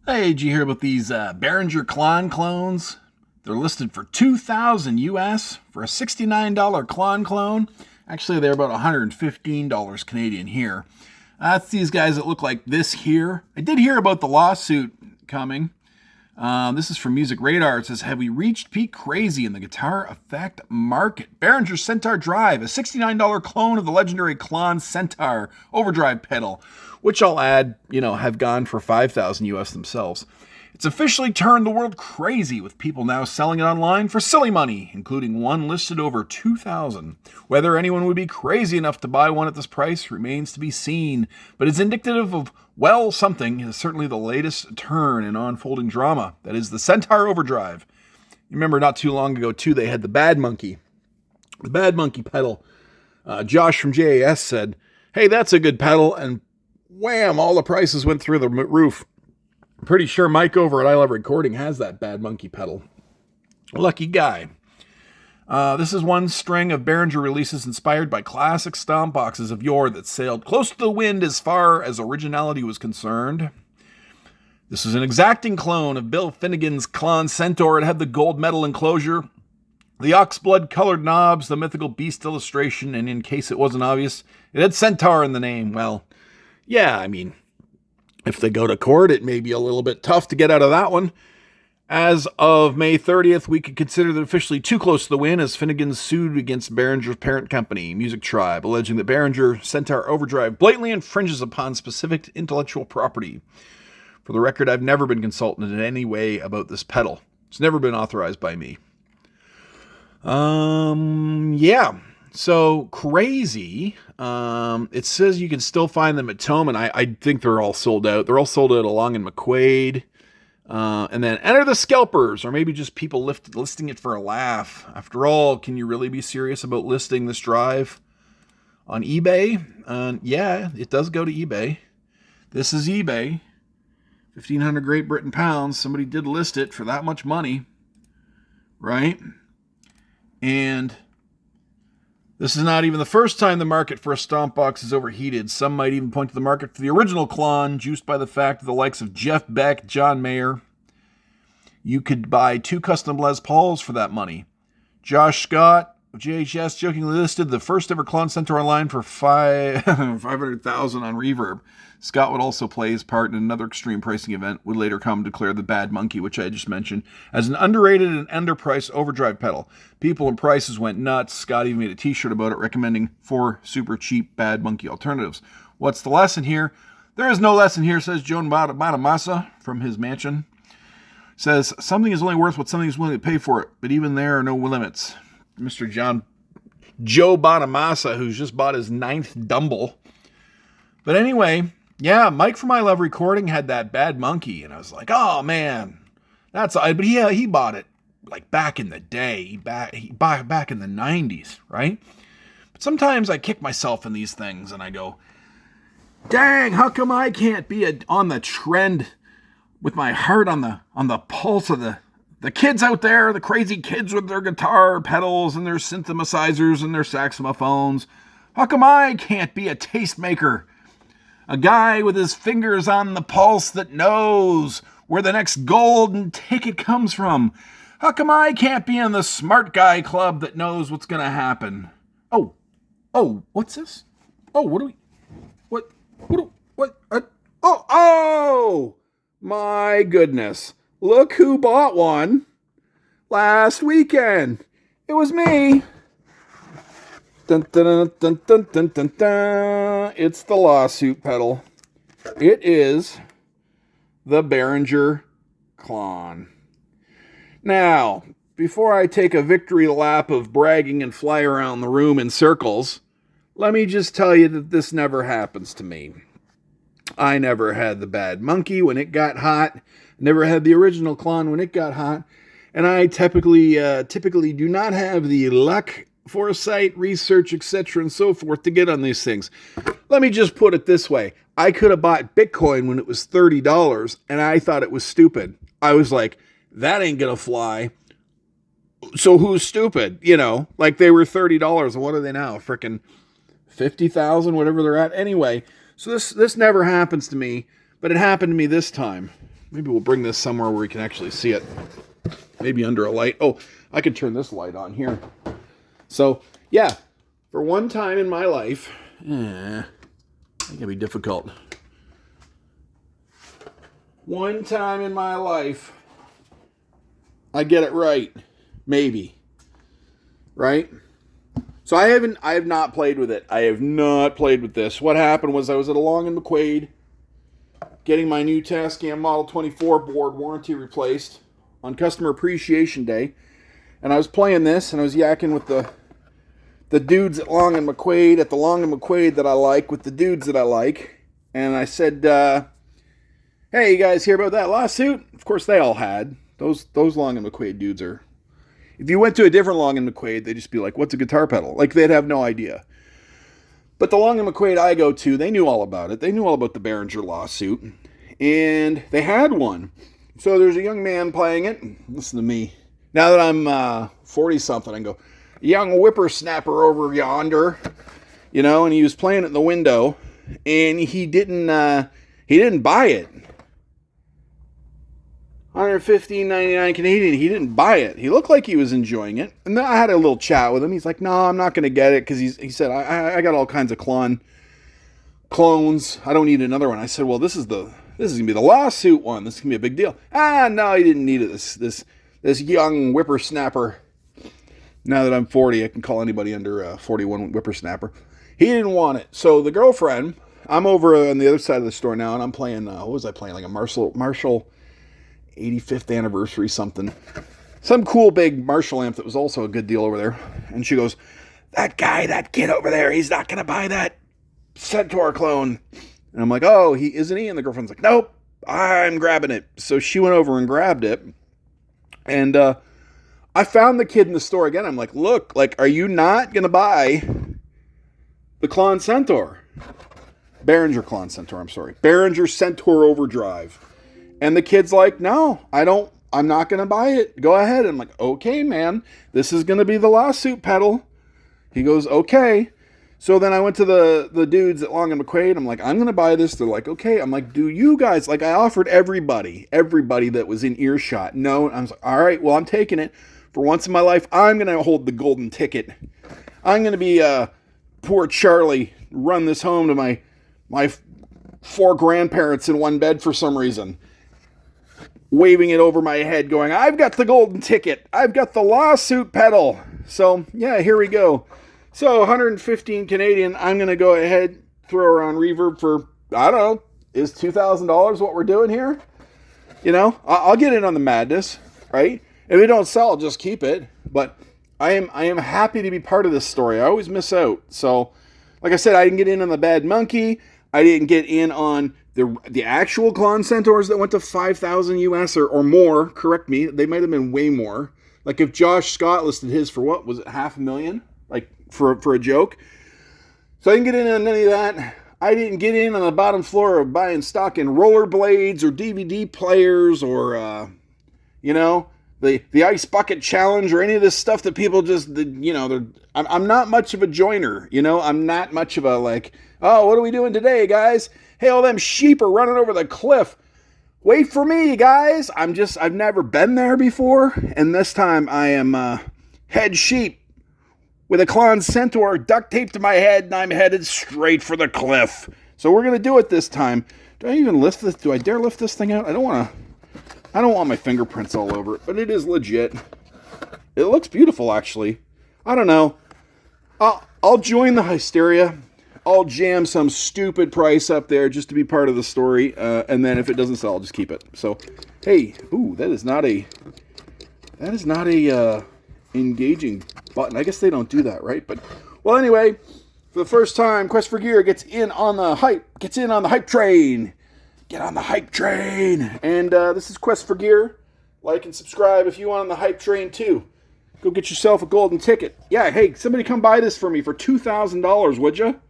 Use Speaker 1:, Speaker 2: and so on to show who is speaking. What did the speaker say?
Speaker 1: Hey, did you hear about these Behringer Klon clones? They're listed for $2,000 US for a $69 Klon clone. Actually, they're about $115 Canadian here. That's these guys that look like this here. I did hear about the lawsuit coming. This is from Music Radar. It says, have we reached peak crazy in the guitar effect market? Behringer Centaur Drive, a $69 clone of the legendary Klon Centaur overdrive pedal, which I'll add, have gone for $5,000 US themselves. It's officially turned the world crazy, with people now selling it online for silly money, including one listed over $2,000. Whether anyone would be crazy enough to buy one at this price remains to be seen, but it's indicative of, well, something is certainly the latest turn in unfolding drama. That is the Centaur Overdrive. You remember not too long ago, too, they had the Bad Monkey. The Bad Monkey pedal. Josh from JAS said, hey, that's a good pedal, and wham, all the prices went through the roof. I'm pretty sure Mike over at I Love Recording has that Bad Monkey pedal. Lucky guy. This is one string of Behringer releases inspired by classic stomp boxes of yore that sailed close to the wind as far as originality was concerned. This is an exacting clone of Bill Finnegan's Klon Centaur. It had the gold metal enclosure, the oxblood colored knobs, the mythical beast illustration, and in case it wasn't obvious, it had Centaur in the name. Well, yeah, if they go to court, it may be a little bit tough to get out of that one. As of May 30th, we could consider that officially too close to the win, as Finnegan sued against Behringer's parent company, Music Tribe, alleging that Behringer Centaur Overdrive blatantly infringes upon specific intellectual property. For the record, I've never been consulted in any way about this pedal. It's never been authorized by me. Yeah. So crazy. It says you can still find them at Tome, and I think they're all sold out. They're all sold out along in McQuaid. And then enter the scalpers, or maybe just people listing it for a laugh. After all, can you really be serious about listing this drive on eBay? Yeah, it does go to eBay. This is eBay. 1,500 Great Britain pounds. Somebody did list it for that much money. Right? And this is not even the first time the market for a stomp box is overheated. Some might even point to the market for the original Klon, juiced by the fact that the likes of Jeff Beck, John Mayer. You could buy 2 custom Les Pauls for that money. Josh Scott of JHS jokingly listed the first ever Klon Centaur online for $500,000 on Reverb. Scott would also play his part in another extreme pricing event, would later come to declare the Bad Monkey, which I just mentioned, as an underrated and underpriced overdrive pedal. People and prices went nuts. Scott even made a t-shirt about it, recommending 4 super cheap Bad Monkey alternatives. What's the lesson here? There is no lesson here, says Joan Bonamassa from his mansion. Says, something is only worth what something is willing to pay for it, but even there are no limits. Mr. Joe Bonamassa, who's just bought his 9th Dumble. But anyway, yeah, Mike from I Love Recording had that Bad Monkey, and I was like, oh man, but he bought it like back in the day, back in the 90s, right? But sometimes I kick myself in these things and I go, dang, how come I can't be on the trend with my heart on the pulse of the kids out there, the crazy kids with their guitar pedals and their synthesizers and their saxophones? How come I can't be a tastemaker? A guy with his fingers on the pulse that knows where the next golden ticket comes from. How come I can't be in the smart guy club that knows what's going to happen? Oh, what's this? Oh, my goodness. Look who bought one last weekend. It was me. Dun, dun, dun, dun, dun, dun, dun. It's the lawsuit pedal. It is the Behringer Klon. Now, before I take a victory lap of bragging and fly around the room in circles, let me just tell you that this never happens to me. I never had the Bad Monkey when it got hot. Never had the original Klon when it got hot. And I typically do not have the luck, foresight, research, etc. and so forth to get on these things. Let me just put it this way. I could have bought Bitcoin when it was $30 and I thought it was stupid. I was like, that ain't gonna fly. So who's stupid? Like they were $30 and what are they now? Frickin' 50,000, whatever they're at. Anyway, so this never happens to me, but it happened to me this time. Maybe we'll bring this somewhere where we can actually see it. Maybe under a light. Oh, I could turn this light on here. So, yeah, for one time in my life, it can be difficult. One time in my life, I get it right. Maybe. Right? So I have not played with it. I have not played with this. What happened was I was at a Long & McQuade getting my new Tascam Model 24 board warranty replaced on Customer Appreciation Day. And I was playing this, and I was yakking with the dudes at Long & McQuade, at the Long & McQuade that I like, with the dudes that I like. And I said, hey, you guys hear about that lawsuit? Of course, they all had. Those Long & McQuade dudes are... If you went to a different Long & McQuade, they'd just be like, what's a guitar pedal? Like, they'd have no idea. But the Long & McQuade I go to, they knew all about it. They knew all about the Behringer lawsuit. And they had one. So there's a young man playing it. Listen to me. Now that I'm 40-something, I go, young whippersnapper over yonder. You know, and he was playing it in the window. And he didn't buy it. $115.99 Canadian. He didn't buy it. He looked like he was enjoying it. And then I had a little chat with him. He's like, no, I'm not going to get it. Because he said, I got all kinds of clones. I don't need another one. I said, well, this is going to be the lawsuit one. This is going to be a big deal. No, he didn't need it. This young whippersnapper. Now that I'm 40, I can call anybody under 41 whippersnapper. He didn't want it. So the girlfriend, I'm over on the other side of the store now, and I'm playing, what was I playing? Like a Marshall 85th anniversary something. Some cool big Marshall amp that was also a good deal over there. And she goes, that kid over there, he's not going to buy that Centaur clone. And I'm like, oh, isn't he? And the girlfriend's like, nope, I'm grabbing it. So she went over and grabbed it. And I found the kid in the store again. I'm like, look, like, are you not going to buy the Klon Centaur? Behringer Klon Centaur, I'm sorry. Behringer Centaur Overdrive. And the kid's like, no, I'm not going to buy it. Go ahead. I'm like, okay, man, this is going to be the lawsuit pedal. He goes, okay. So then I went to the dudes at Long & McQuade. I'm like, I'm going to buy this. They're like, okay. I'm like, do you guys, like I offered everybody that was in earshot. No. I was like, all right, well, I'm taking it. For once in my life, I'm going to hold the golden ticket. I'm going to be poor Charlie, run this home to my 4 grandparents in one bed for some reason. Waving it over my head going, I've got the golden ticket. I've got the lawsuit pedal. So, yeah, here we go. So, 115 Canadian. I'm going to go ahead, throw around reverb for, I don't know, is $2,000 what we're doing here? You know, I'll get in on the madness, right? If we don't sell, I'll just keep it. But I am happy to be part of this story. I always miss out. So, like I said, I didn't get in on the Bad Monkey. I didn't get in on the actual Klon Centaurs that went to 5,000 US or more. Correct me. They might have been way more. Like if Josh Scott listed his for what? Was it $500,000? Like for a joke? So I didn't get in on any of that. I didn't get in on the bottom floor of buying stock in rollerblades or DVD players or, you know, the Ice Bucket Challenge or any of this stuff that people just, you know, I'm not much of a joiner, you know. I'm not much of a like, oh, what are we doing today, guys? Hey, all them sheep are running over the cliff. Wait for me, guys. I've never been there before. And this time I am head sheep with a Klon Centaur duct taped to my head, and I'm headed straight for the cliff. So we're going to do it this time. Do I even lift this? Do I dare lift this thing out? I don't want my fingerprints all over it, but it is legit. It looks beautiful, actually. I don't know. I'll join the hysteria. I'll jam some stupid price up there just to be part of the story, and then if it doesn't sell, I'll just keep it. So, hey, ooh, that is not a engaging button. I guess they don't do that, right? But well, anyway, for the first time, Quest for Gear gets in on the hype train. Get on the hype train. And this is Quest for Gear. Like and subscribe if you want on the hype train too. Go get yourself a golden ticket. Yeah, hey, somebody come buy this for me for $2,000, would you?